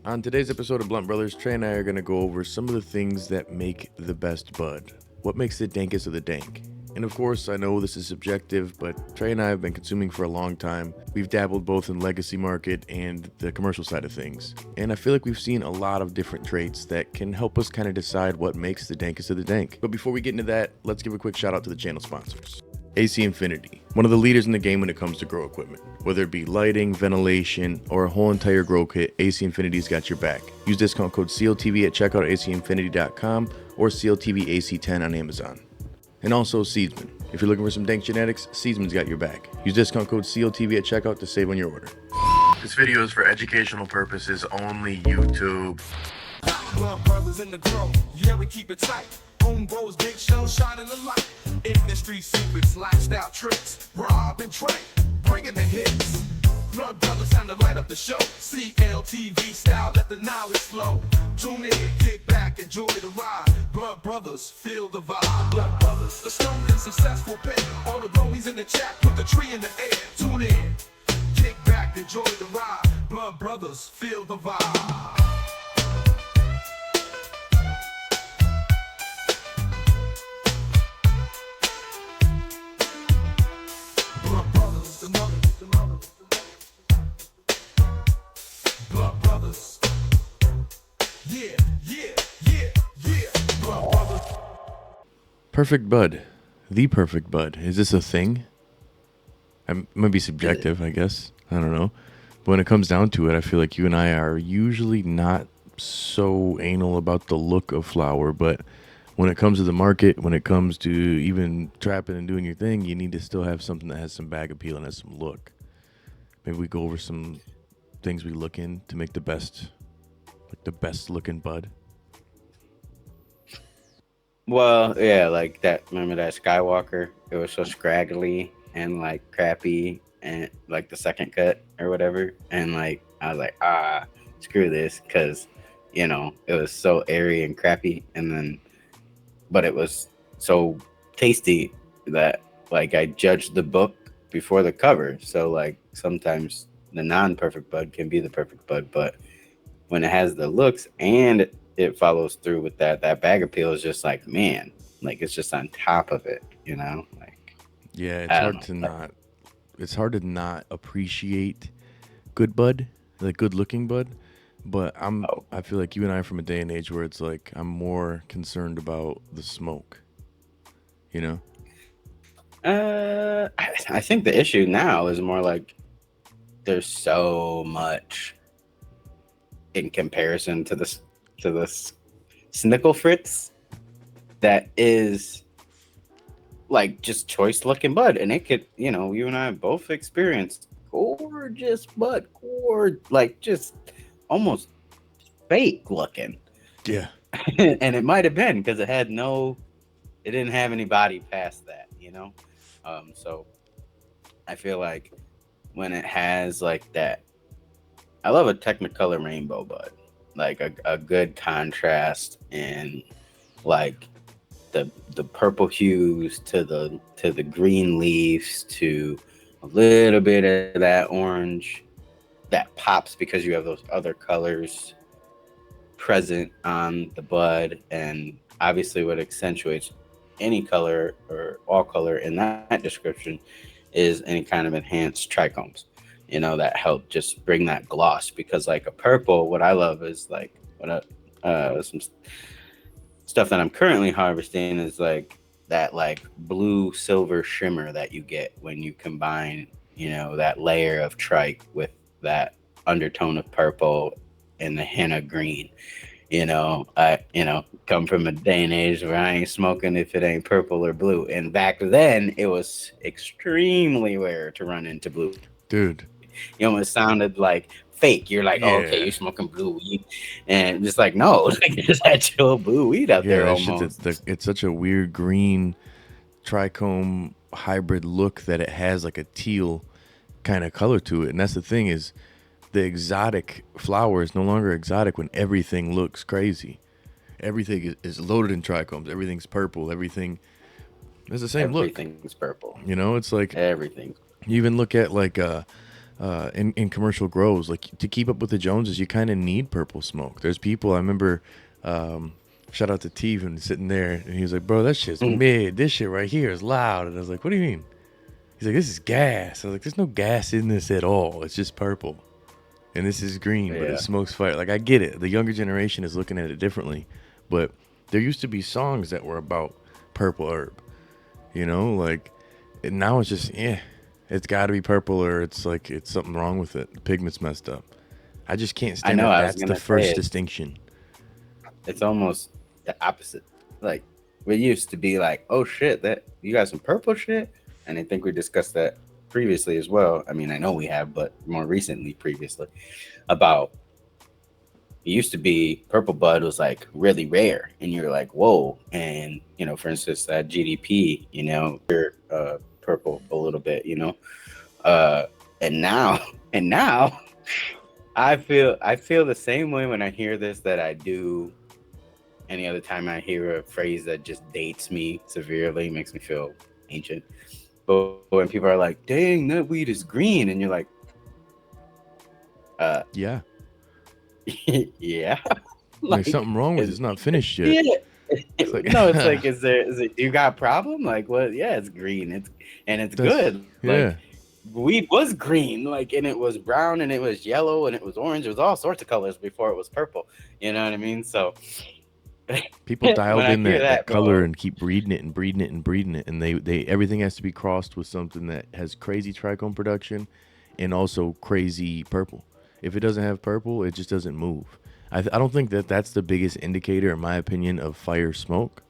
On today's episode of Blunt Brothers, Trey and I are going to go over some of the things that make the best bud. What makes the dankest of the dank? And of course, I know this is subjective, but Trey and I have been consuming for a long time. We've dabbled both in legacy market and the commercial side of things. And I feel like we've seen a lot of different traits that can help us kind of decide what makes the dankest of the dank. But before we get into that, let's give a quick shout out to the channel sponsors. AC Infinity, one of the leaders in the game when it comes to grow equipment. Whether it be lighting, ventilation, or a whole entire grow kit, AC Infinity's got your back. Use discount code CLtv at checkout at acinfinity.com or CLTVAC10 on Amazon. And also Seedsman. If you're looking for some dank genetics, Seedsman's got your back. Use discount code CLTV at checkout to save on your order. This video is for educational purposes only, YouTube. Blunt brothers in the grow, yeah, we keep it tight. Home grows, big show, shining the light. Industry secrets, lifestyle tricks. Rob and Trey, bringing the hits. Blunt brothers time to light up the show. CLtv style, let the knowledge flow. Tune in, kick back, enjoy the ride. Blunt brothers, feel the vibe. Blunt brothers, the stone and successful pair. All the homies in the chat, put the tree in the air. Tune in, kick back, enjoy the ride. Blunt brothers, feel the vibe. Perfect bud. The perfect bud. Is this a thing? It might be subjective, I guess. I don't know. But when it comes down to it, I feel like you and I are usually not so anal about the look of flower. But when it comes to the market, when it comes to even trapping and doing your thing, you need to still have something that has some bag appeal and has some look. Maybe we go over some things we look in to make the best looking bud. Well, yeah, like that. Remember that Skywalker? It was so scraggly and like crappy, and like the second cut or whatever. And like I was like, screw this, because it was so airy and crappy. And then, but it was so tasty that like I judged the book before the cover. So like sometimes the non-perfect bud can be the perfect bud, but when it has the looks and it follows through with that bag appeal is just like, man, like it's just on top of it, like, yeah, it's hard to not appreciate good bud, like good looking bud. But I feel like you and I are from a day and age where it's like I'm more concerned about the smoke, I think the issue now is more like there's so much in comparison to this Snickle Fritz that is like just choice looking bud, and it could, you and I both experienced gorgeous bud, like just almost fake looking. Yeah. And it might have been because it didn't have any body past that, so I feel like when it has like that, I love a Technicolor rainbow bud, like a good contrast and like the purple hues to the green leaves to a little bit of that orange that pops because you have those other colors present on the bud. And obviously what accentuates any color or all color in that description is any kind of enhanced trichomes, that help just bring that gloss. Because like a purple, what I love is like some stuff that I'm currently harvesting is like that like blue silver shimmer that you get when you combine, that layer of trike with that undertone of purple and the henna green. I come from a day and age where I ain't smoking if it ain't purple or blue. And back then it was extremely rare to run into blue. Dude. You almost sounded like fake. You're like, oh, okay, you're smoking blue weed. And just like, no, like there's actual blue weed out there almost. It's such a weird green trichome hybrid look that it has like a teal kind of color to it. And that's the thing is the exotic flower is no longer exotic when everything looks crazy. Everything is loaded in trichomes. Everything's purple. Everything is the same look. Everything's purple. It's like everything. You even look at like in commercial grows, like to keep up with the Joneses, you kind of need purple smoke. There's people I remember. Shout out to Teven sitting there, and he was like, "Bro, that shit's mid. This shit right here is loud." And I was like, "What do you mean?" He's like, "This is gas." I was like, "There's no gas in this at all. It's just purple, and this is green, but it Yeah. smokes fire." Like I get it. The younger generation is looking at it differently, but there used to be songs that were about purple herb. Like and now it's just it's got to be purple or it's like it's something wrong with it. The pigment's messed up. I just can't I stand know. that. I was That's the gonna first say distinction. it's almost the opposite. Like we used to be like, oh shit, that you got some purple shit, and I think we discussed that previously as well. I mean, I know we have, but more recently, previously, about it used to be purple bud was like really rare, and you're like, whoa. And for instance, that GDP, purple a little bit, uh, and now, and now, I feel the same way when I hear this that I do any other time I hear a phrase that just dates me severely, makes me feel ancient. But when people are like, dang, that weed is green, and you're like, uh, Yeah. yeah. Like Like, something wrong with it. It's not finished yet. yeah. It's like No, it's like, is it, you got a problem? Like, well, yeah, it's green. It's that's good. yeah. Like, weed was green, like, and it was brown, and it was yellow, and it was orange. It was all sorts of colors before it was purple. You know what I mean? So, People when dialed I in hear that that, color bro, and keep breeding it and breeding it and breeding it, and they everything has to be crossed with something that has crazy trichome production and also crazy purple. If it doesn't have purple, it just doesn't move. I don't think that that's the biggest indicator, in my opinion, of fire smoke.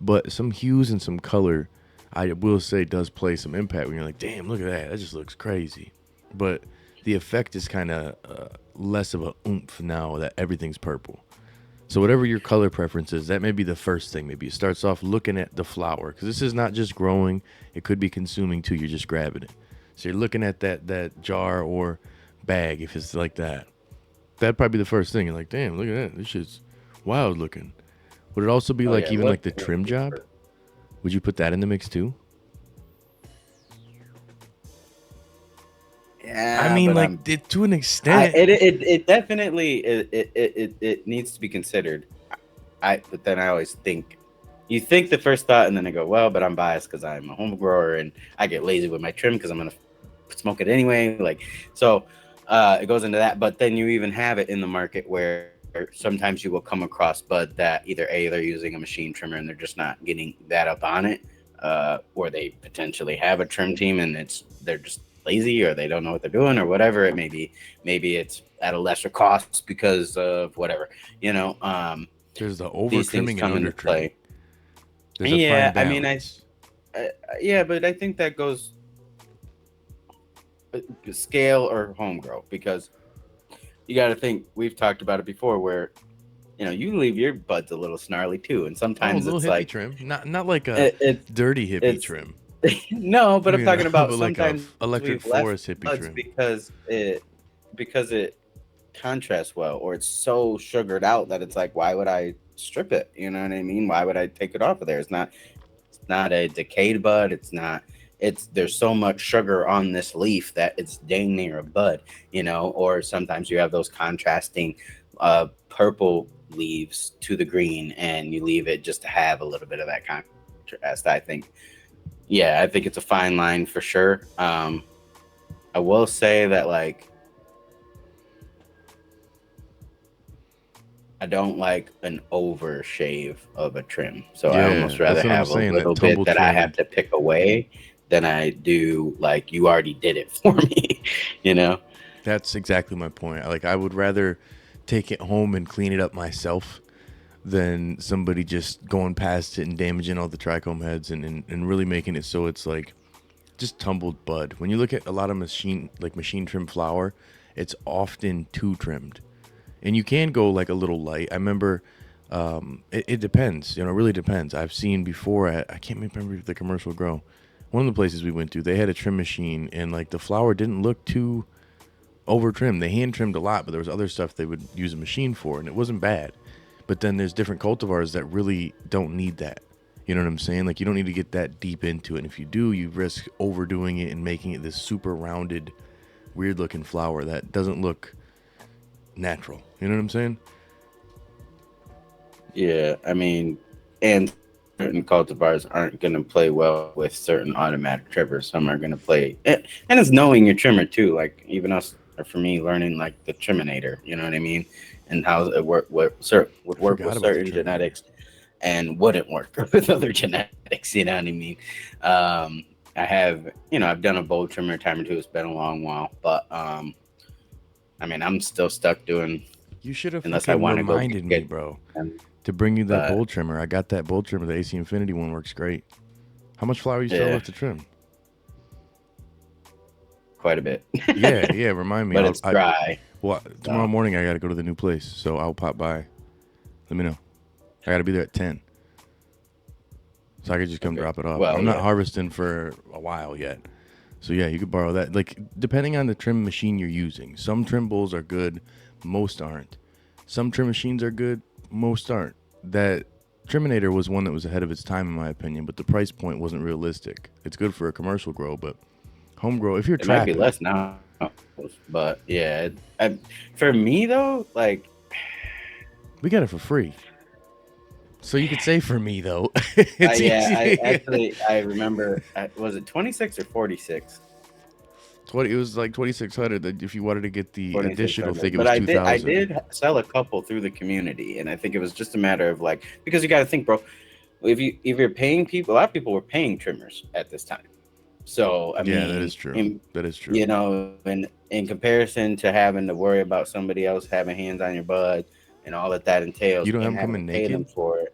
But some hues and some color, I will say, does play some impact when you're like, damn, look at that. That just looks crazy. But the effect is kind of less of a oomph now that everything's purple. So whatever your color preference is, that may be the first thing. Maybe it starts off looking at the flower, because this is not just growing; it could be consuming too. You're just grabbing it. So you're looking at that jar or bag if it's like that. That'd probably be the first thing. You're like, damn, look at that. This shit's wild looking. Would it also be oh like yeah, even look, like the trim job? Would you put that in the mix too? I yeah, mean, but like I'm to an I extent. it definitely it needs to be considered. But then I always think you think the first thought, and then I go, well, but I'm biased because I'm a home grower and I get lazy with my trim because I'm gonna smoke it anyway. Like so, it goes into that. But then you even have it in the market where sometimes you will come across bud that either they're using a machine trimmer and they're just not getting that up on it, or they potentially have a trim team and they're just lazy or they don't know what they're doing or whatever it may be. Maybe it's at a lesser cost because of whatever, you know. There's the over These things trimming and come under into trimming. play. There's a fine Yeah, I mean, balance. yeah, but I think that goes scale or home grow because you got to think we've talked about it before where you leave your buds a little snarly too, and Oh, a sometimes little it's hippie like trim, not like a it's dirty hippie it's trim, no, but I'm talking about but like a sometimes electric we've left forest hippie buds trim. because it contrasts well, or it's so sugared out that it's like, why would I strip it? You know what I mean? Why would I take it off of there? It's not a decayed bud. There's so much sugar on this leaf that it's dang near a bud, or sometimes you have those contrasting purple leaves to the green and you leave it just to have a little bit of that contrast. I think it's a fine line for sure. I will say that, like, I don't like an over shave of a trim. So I Yeah, almost rather that's what I'm have a saying. That little bit tumble that I have trimmed. to pick away than I do like you already did it for me, you know? That's exactly my point. Like I would rather take it home and clean it up myself than somebody just going past it and damaging all the trichome heads and really making it so it's like just tumbled bud. When you look at a lot of machine trim flower, it's often too trimmed. And you can go like a little light. I remember it depends, it really depends. I've seen before I can't remember the commercial grow. One of the places we went to, they had a trim machine and like the flower didn't look too over trimmed. They hand trimmed a lot, but there was other stuff they would use a machine for and it wasn't bad. But then there's different cultivars that really don't need that. You know what I'm saying? Like you don't need to get that deep into it. And if you do, you risk overdoing it and making it this super rounded weird looking flower that doesn't look natural. You know what I'm saying? Yeah, I mean, and certain cultivars aren't going to play well with certain automatic trimmers. Some are going to play, and it's knowing your trimmer too. Like even us, or for me, learning like the Triminator. You know what I mean? And how it work, would work with Forgot about the certain Triminator. genetics, and wouldn't work with other genetics. You know what I mean? I have, I've done a bowl trimmer a time or two. It's been a long while, but I mean, I'm still stuck doing. You should have Unless I fucking want to go reminded me, get bro, them. to bring you that bowl trimmer. I got that bowl trimmer. The AC Infinity one works great. How much flower you still left to trim? Quite a bit. Yeah. Remind me. But it's dry. Well, tomorrow morning I got to go to the new place, so I'll pop by. Let me know. I got to be there at 10. So I could just come drop it off. Well, I'm not harvesting for a while yet. So yeah, you could borrow that. Like, depending on the trim machine you're using. Some trim bowls are good, most aren't. Some trim machines are good, most aren't. That Triminator was one that was ahead of its time, in my opinion, but the price point wasn't realistic. It's good for a commercial grow, but home grow, if you're trapping. It might be less now, but yeah. For me, though, like... We got it for free. So you could say for me, though. I remember, was it 26 or 46? It was like 2,600 if you wanted to get the additional thing. It was but 2,000. I did sell a couple through the community, and I think it was just a matter of like, because you got to think, bro, if you're paying people, a lot of people were paying trimmers at this time. So I mean, that is true. That is true. And in comparison to having to worry about somebody else having hands on your bud and all that entails, you don't have them coming naked. Pay them for it.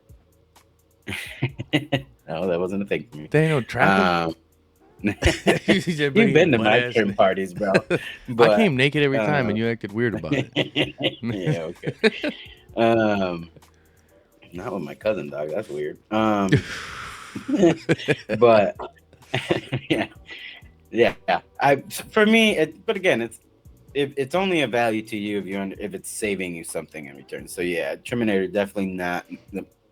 No, that wasn't a thing for me. They ain't no trapping. You've been to my trim parties, bro. But I came naked every time, and you acted weird about it. Yeah, okay. Not with my cousin, dog. That's weird. But yeah. For me, but again, it's only a value to you if it's saving you something in return. So yeah, Triminator definitely not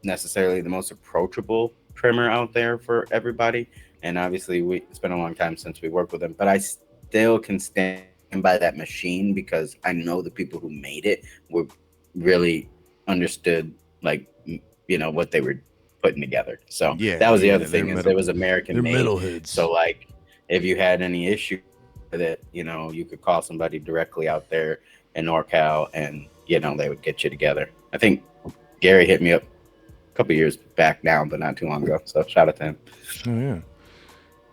necessarily the most approachable trimmer out there for everybody. And obviously, it's been a long time since we worked with them, but I still can stand by that machine because I know the people who made it were really understood, like, what they were putting together. So that was the other thing is it was American made. Metalheads. So like, if you had any issue with it, you could call somebody directly out there in NorCal, and they would get you together. I think Gary hit me up a couple years back now, but not too long ago. So shout out to him. Oh yeah.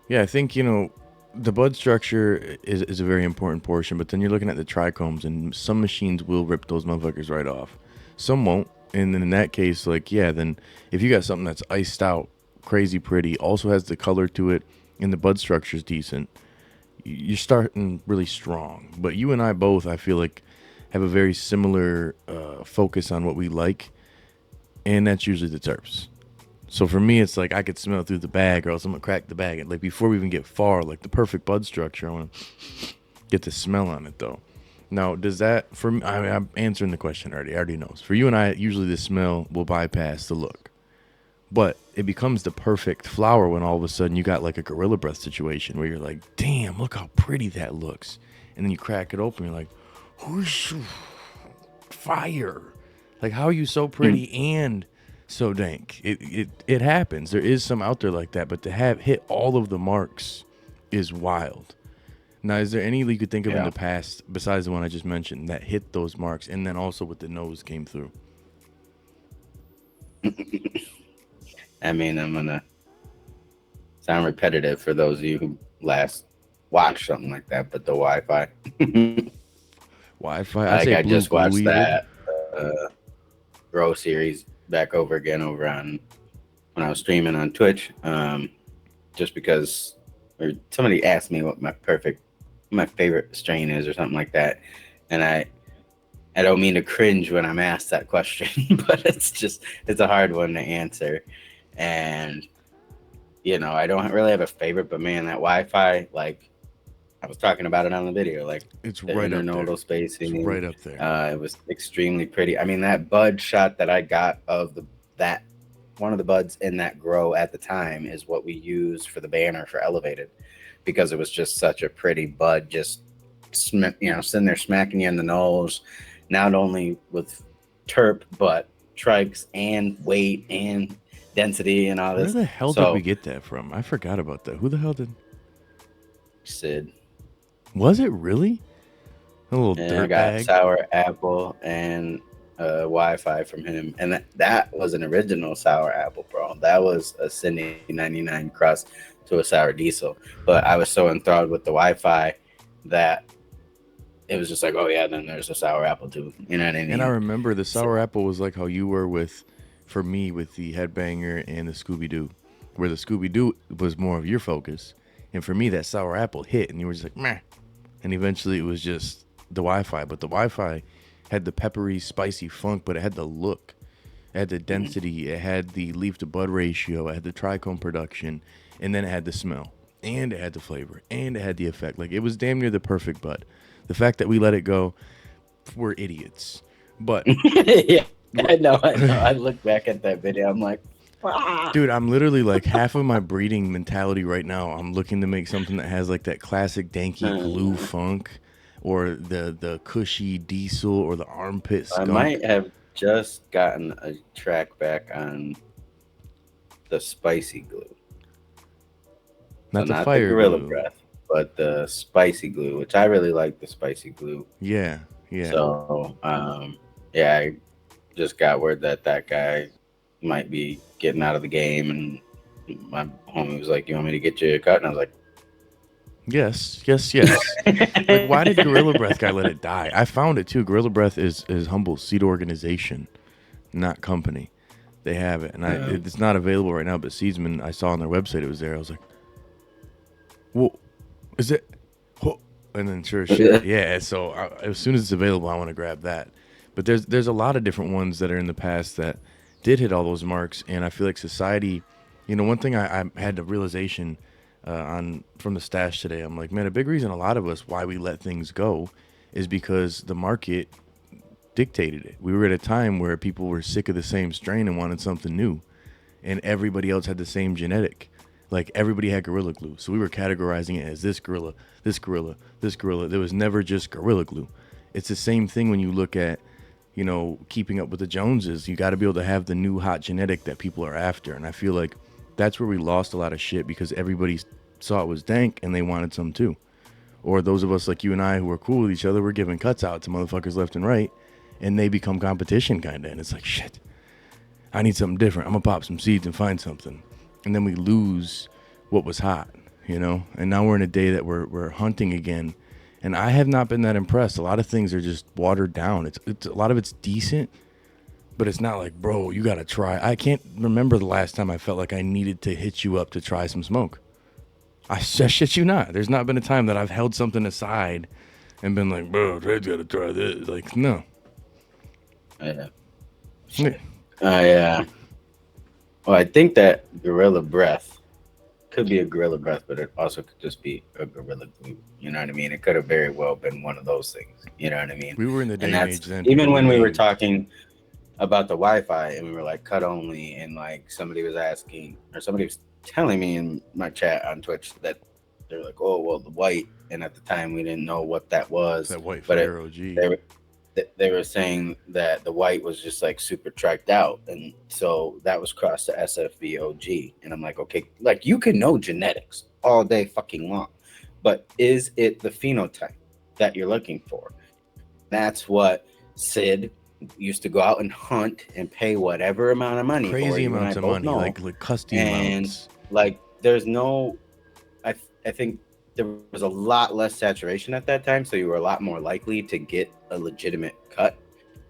Yeah, I think, the bud structure is a very important portion, but then you're looking at the trichomes, and some machines will rip those motherfuckers right off. Some won't, and then in that case, then if you got something that's iced out, crazy pretty, also has the color to it, and the bud structure is decent, you're starting really strong. But you and I both, I feel like, have a very similar focus on what we like, and that's usually the terps. So for me, it's like I could smell it through the bag, or else I'm gonna crack the bag. Like before we even get far, like the perfect bud structure, I want to get the smell on it though. Now, does that for me? I'm answering the question already. I already knows. For you and I, usually the smell will bypass the look, but it becomes the perfect flower when all of a sudden you got like a gorilla breath situation where you're like, damn, look how pretty that looks, and then you crack it open, you're like, whoosh, fire! Like how are you so pretty and so dank? It happens. There is some out there like that, but to hit all of the marks is wild. Now, is there any you could think of in the past besides the one I just mentioned that hit those marks, and then also with the nose came through? I mean, I'm gonna sound repetitive for those of you who last watched something like that, but the Wi-Fi. Wi-Fi. I just watched that Grow series back over again over on when I was streaming on Twitch, just because somebody asked me what my favorite strain is or something like that, and I don't mean to cringe when I'm asked that question, but it's a hard one to answer. And I don't really have a favorite, but man, that Wi-Fi, like I was talking about it on the video, like it's the right internodal up there. spacing, it's right up there. It was extremely pretty. I mean, that bud shot that I got of that one of the buds in that grow at the time is what we used for the banner for Elevated, because it was just such a pretty bud, just sitting there smacking you in the nose, not only with terp but trikes and weight and density and all Where this. the hell did we So get that from? I forgot about that. Who the hell did? Sid, Was it really? A little and I dirt got bag. sour apple and Wi-Fi from him, and that was an original sour apple, bro. That was a Sydney 99 crust to a sour diesel. But I was so enthralled with the Wi-Fi that it was just like, oh yeah, then there's a sour apple too. You know what I mean? And I remember the So, sour apple was like how you were with, for me, with the Headbanger and the Scooby Doo, where the Scooby Doo was more of your focus, and for me that sour apple hit, and you were just like meh, and eventually it was just the Wi-Fi. But the Wi-Fi had the peppery, spicy funk, but it had the look, it had the density, it had the leaf to bud ratio, it had the trichome production, and then it had the smell, and it had the flavor, and it had the effect. Like it was damn near the perfect bud. The fact that we let it go, we're idiots. But yeah, I know. I look back at that video, I'm like, dude, I'm literally like half of my breeding mentality right now. I'm looking to make something that has like that classic danky glue funk, or the cushy diesel, or the armpit I skunk. might have just gotten a track back on the spicy glue. So Not the not the fire Gorilla glue. Breath, but the spicy glue, which I really like the spicy glue. Yeah, yeah. So, yeah, I just got word that guy might be getting out of the game, and my homie was like, "You want me to get you a cut?" And I was like, Yes, yes, yes. Like, why did Gorilla Breath guy let it die? I found it too. Gorilla Breath is Humble Seed Organization, not company. They have it, and it's not available right now. But Seedsman, I saw on their website it was there. I was like, "Whoa, is it?" Whoa. And then sure as shit, yeah. So as soon as it's available, I want to grab that. But there's a lot of different ones that are in the past that did hit all those marks, and I feel like society. One thing I had the realization on from the stash today. I'm like, man, a big reason a lot of us why we let things go is because the market dictated it. We were at a time where people were sick of the same strain and wanted something new, and everybody else had the same genetic. Like everybody had Gorilla Glue, so we were categorizing it as this gorilla, this gorilla, this gorilla. There was never just Gorilla Glue. It's the same thing when you look at, keeping up with the Joneses. You got to be able to have the new hot genetic that people are after, and I feel like that's where we lost a lot of shit because everybody saw it was dank and they wanted some too. Or those of us like you and I who are cool with each other, we're giving cuts out to motherfuckers left and right, and they become competition kind of. And it's like, shit, I need something different. I'm gonna pop some seeds and find something, and then we lose what was hot, And now we're in a day that we're hunting again, and I have not been that impressed. A lot of things are just watered down. It's a lot of it's decent, but it's not like, bro, you gotta try. I can't remember the last time I felt like I needed to hit you up to try some smoke. I shit you not. There's not been a time that I've held something aside and been like, bro, Trey's gotta try this. Like, no. yeah. Yeah. Well, I think that Gorilla Breath could be a Gorilla Breath, but it also could just be a Gorilla Glue. You know what I mean? It could have very well been one of those things. You know what I mean? We were in the day and age then. Even when we were named. talking about the Wi-Fi and we were like cut only, and like somebody was asking, or somebody was telling me in my chat on Twitch that they're like, oh, well, the white, and at the time we didn't know what that was. That white but fire OG. They were saying that the white was just like super triked out, and so that was crossed to SFV OG. And I'm like, okay, like you can know genetics all day fucking long, but is it the phenotype that you're looking for? That's what Sid used to go out and hunt and pay whatever amount of money, Crazy for. amounts of money, like custody amounts. Like there's no, I think there was a lot less saturation at that time, so you were a lot more likely to get a legitimate cut.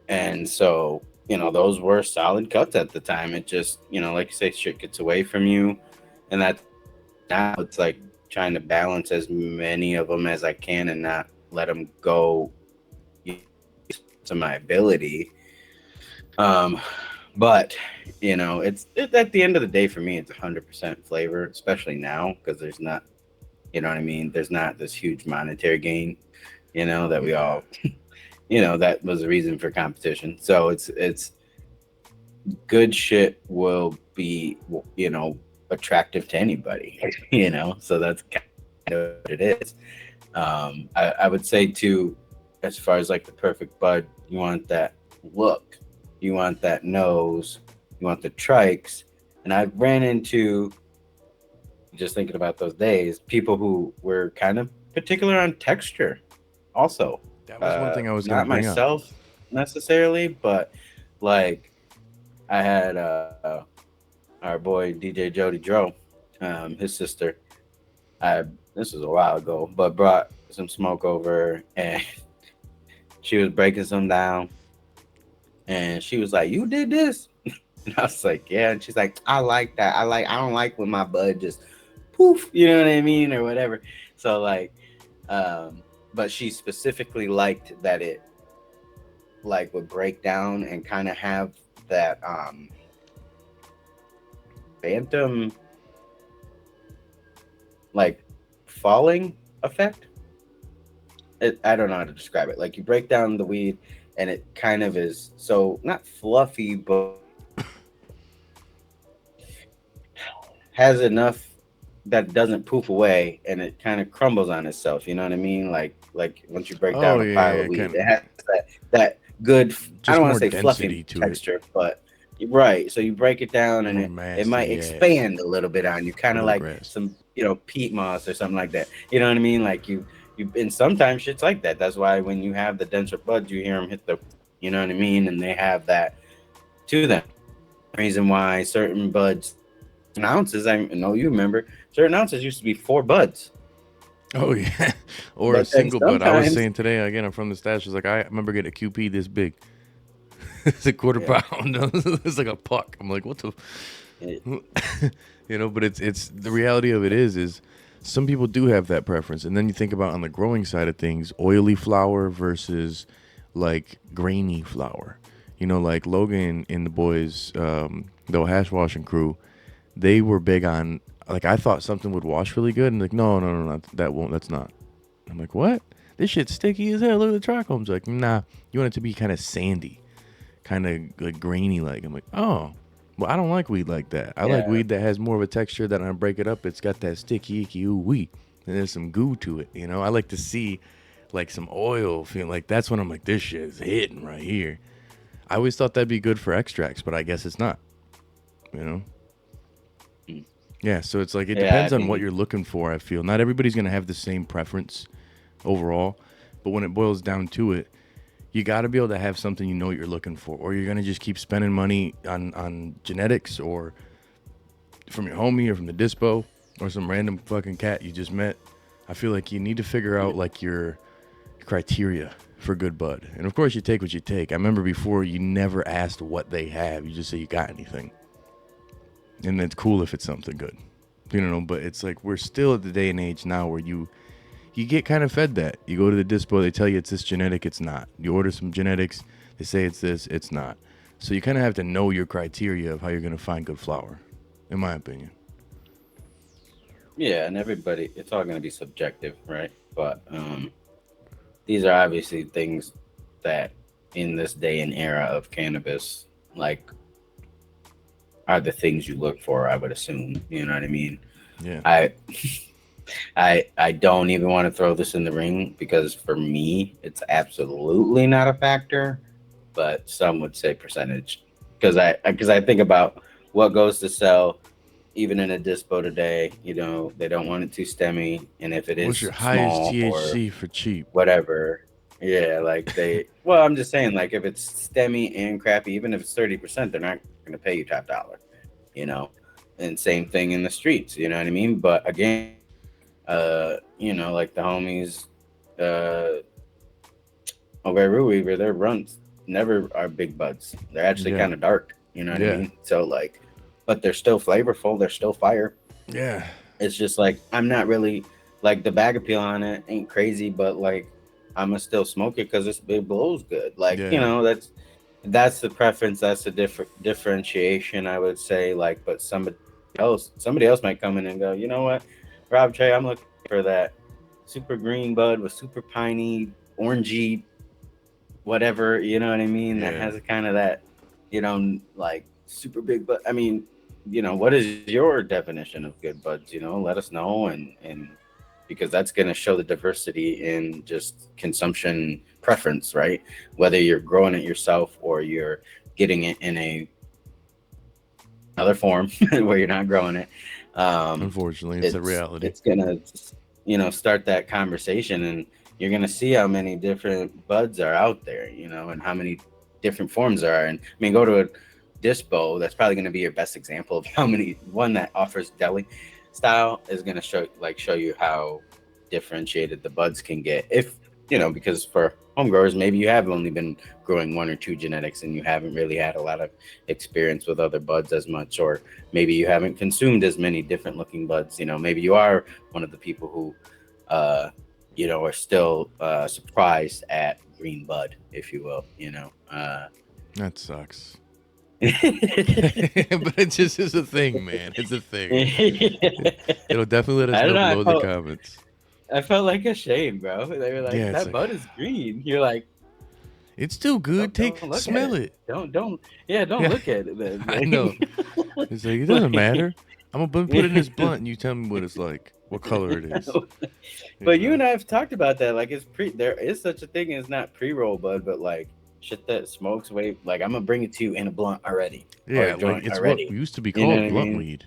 And so, those were solid cuts at the time. It just, like you say, shit gets away from you, and that now it's like trying to balance as many of them as I can and not let them go to my ability. But it's at the end of the day for me, it's 100% flavor, especially now because there's not, you know what I mean? There's not this huge monetary gain, that we all, that was the reason for competition. So it's good shit will be, attractive to anybody, so that's kind of what it is. I would say too, as far as like the perfect bud, you want that look, you want that nose, you want the trikes. And I ran into, just thinking about those days, people who were kind of particular on texture also. That was one thing I was gonna Not bring up. myself necessarily, but like I had our boy DJ Jody Dro, his sister. I This was a while ago, but brought some smoke over, and she was breaking some down, and she was like, "You did this?" And I was like, "Yeah." And she's like, "I like that. I don't like when my bud just poof, you know what I mean, or whatever." So like, um, but she specifically liked that it like would break down and kind of have that phantom like falling effect. I don't know how to describe it. Like you break down the weed and it kind of is so not fluffy, but has enough that doesn't poof away and it kind of crumbles on itself. You know what I mean? Like once you break Oh down a yeah, pile yeah, of weed, kind it of has that good. I just don't want more to say density fluffy to it, texture, but right. So you break it down and more it might masty. Yeah, expand a little bit on you, a kind of little like grass. some peat moss or something like that. You know what I mean? Like you and sometimes shit's like that. That's why when you have the denser buds, you hear them hit the, you know what I mean, and they have that to them. Reason why certain buds and ounces, I know you remember, certain ounces used to be 4 buds, Oh yeah, or a but then single bud. I was sometimes saying today again. I'm from the stash. It's like I remember getting a QP this big. It's a quarter yeah, pound. It's like a puck. I'm like, what the, it, But it's the reality of it is some people do have that preference, and then you think about on the growing side of things, oily flour versus like grainy flour. Like Logan and the boys, the hash washing crew, they were big on like I thought something would wash really good, and like no, no, no, no, that won't. That's not. I'm like, what? This shit's sticky as hell. Look at the trichomes. Like, nah, you want it to be kind of sandy, kind of like grainy. Like, I'm like, oh, well, I don't like weed like that. I like yeah, weed that has more of a texture that when I break it up, it's got that sticky, icky, ooh wee, and there's some goo to it. I like to see like some oil. Feel like that's when I'm like, this shit is hitting right here. I always thought that'd be good for extracts, but I guess it's not. You know. mm, Yeah, so it's like it yeah. depends I on what mean, you're looking for. I feel not everybody's gonna have the same preference overall, but when it boils down to it, you got to be able to have something you know what you're looking for, or you're gonna just keep spending money on genetics or from your homie or from the dispo or some random fucking cat you just met. I feel like you need to figure out like your criteria for good bud, and of course you take what you take. I remember before you never asked what they have; you just say you got anything, and it's cool if it's something good. But it's like we're still at the day and age now where you get kind of fed that. You go to the dispo, they tell you it's this genetic, it's not. You order some genetics, they say it's this, it's not. So you kind of have to know your criteria of how you're going to find good flour, in my opinion. yeah, and everybody, it's all going to be subjective, right? But these are obviously things that in this day and era of cannabis, like, are the things you look for. I would assume, you know what I mean. Yeah. I I don't even want to throw this in the ring because for me, it's absolutely not a factor. But some would say percentage because I think about what goes to sell even in a dispo today. They don't want it too stemmy, and if it What's is your highest small or THC for cheap? whatever, yeah, like well, I'm just saying, like if it's stemmy and crappy, even if it's 30%, they're not going to pay you top dollar, you know. And same thing in the streets, you know what I mean? But again, like the homies, uh, over Weaver, their runs never are big buds. They're actually Yeah. kind of dark, you know what I Yeah. mean? So like, but they're still flavorful. They're still fire. Yeah. It's just like I'm not really like the bag appeal on it ain't crazy, but like I'ma still smoke it because it blows good. Like Yeah. that's the preference. That's the differentiation, I would say. Like, but somebody else might come in and go, you know what, Rob Trey, I'm looking for that super green bud with super piney, orangey, whatever. You know what I mean? That Yeah. has a kind of that, like super big. But I mean, what is your definition of good buds? Let us know and because that's going to show the diversity in just consumption preference, right? Whether you're growing it yourself or you're getting it in another form where you're not growing it. Unfortunately, it's a reality. It's gonna, start that conversation, and you're gonna see how many different buds are out there, and how many different forms there are. And I mean, go to a dispo. That's probably gonna be your best example of how many. One that offers deli style is gonna show you how differentiated the buds can get. If because for home growers, maybe you have only been growing 1 or 2 genetics and you haven't really had a lot of experience with other buds as much, or maybe you haven't consumed as many different looking buds. Maybe you are one of the people who are still surprised at green bud, if you will. That sucks. But it just is a thing, man. It's a thing. It'll definitely let us know below the comments. I felt like ashamed, bro. They were like, that bud is green. You're like, it's still good. Smell it. Don't look at it then. I know. It's like, it doesn't matter. I'm gonna put it in this blunt and you tell me what it's like, what color it is. But you and I have talked about that. Like, there is such a thing as not pre-roll bud, but like shit that smokes way. Like, I'm gonna bring it to you in a blunt already. Yeah, like it's already. What used to be called blunt weed.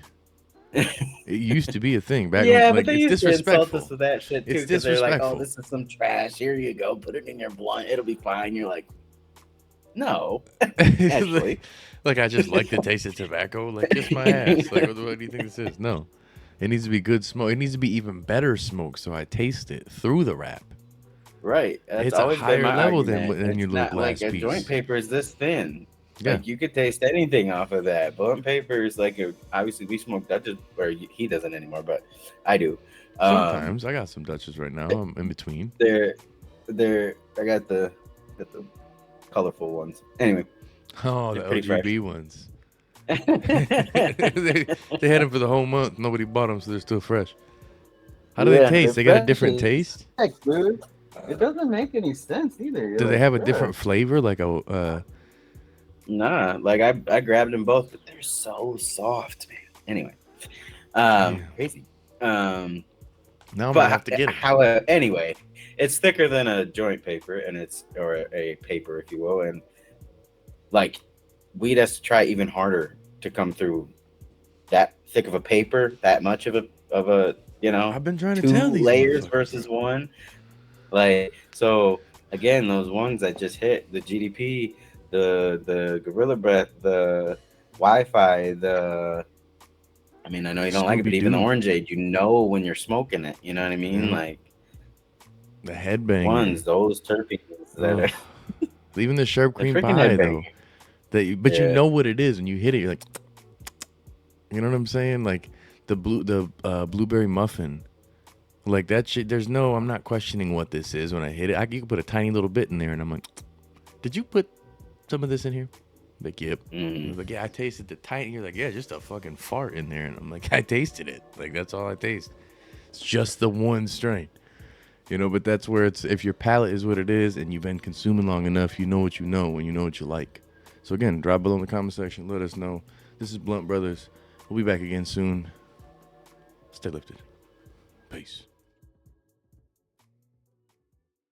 It used to be a thing back when, but they it's used to insult us with that shit too. It's disrespectful. They're like, oh, this is some trash. Here you go. Put it in your blunt. It'll be fine. You're like, no. Actually. like I just like the taste of tobacco. Like, kiss my ass. Like, what do you think this is? No. It needs to be good smoke. It needs to be even better smoke so I taste it through the wrap. Right. That's it's a higher level than your little glass like piece. A joint paper is this thin. Yeah. Like, you could taste anything off of that. Blunt paper is like, obviously we smoke Dutchess, or he doesn't anymore, but I do. Sometimes I got some Dutchess right now. I'm in between. I got the colorful ones. Anyway. Oh, the LGB ones. they had them for the whole month. Nobody bought them, so they're still fresh. How do they taste? They got a different taste? Heck, dude. It doesn't make any sense either. Do they have a different flavor? Like a Nah, like I grabbed them both, but they're so soft, man. Anyway, crazy. Now I'm gonna have to get it. Anyway, it's thicker than a joint paper, or a paper, if you will, and like weed has to try even harder to come through that thick of a paper, that much of a I've been trying to 2 tell these layers versus 1. Like, so again, those ones that just hit the GDP. The Gorilla Breath, the Wi-Fi, I know you don't like it, but even the Orange Age, when you're smoking it, you know what I mean? Mm-hmm. Like the headbang ones, those terpenes that are even the sharp cream pie though. But you know what it is, and you hit it, you're like, you know what I'm saying? Like the blueberry muffin, like that shit. I'm not questioning what this is when I hit it. You can put a tiny little bit in there, and I'm like, did you put some of this in here? Like, yep. Like, yeah, I tasted the tiny. You're like, yeah, just a fucking fart in there. And I'm like, I tasted it. Like, that's all I taste. It's just the one strain, but that's where if your palate is what it is and you've been consuming long enough, you know what you know and you know what you like. So again, drop below in the comment section. Let us know. This is Blunt Brothers. We'll be back again soon. Stay lifted. Peace.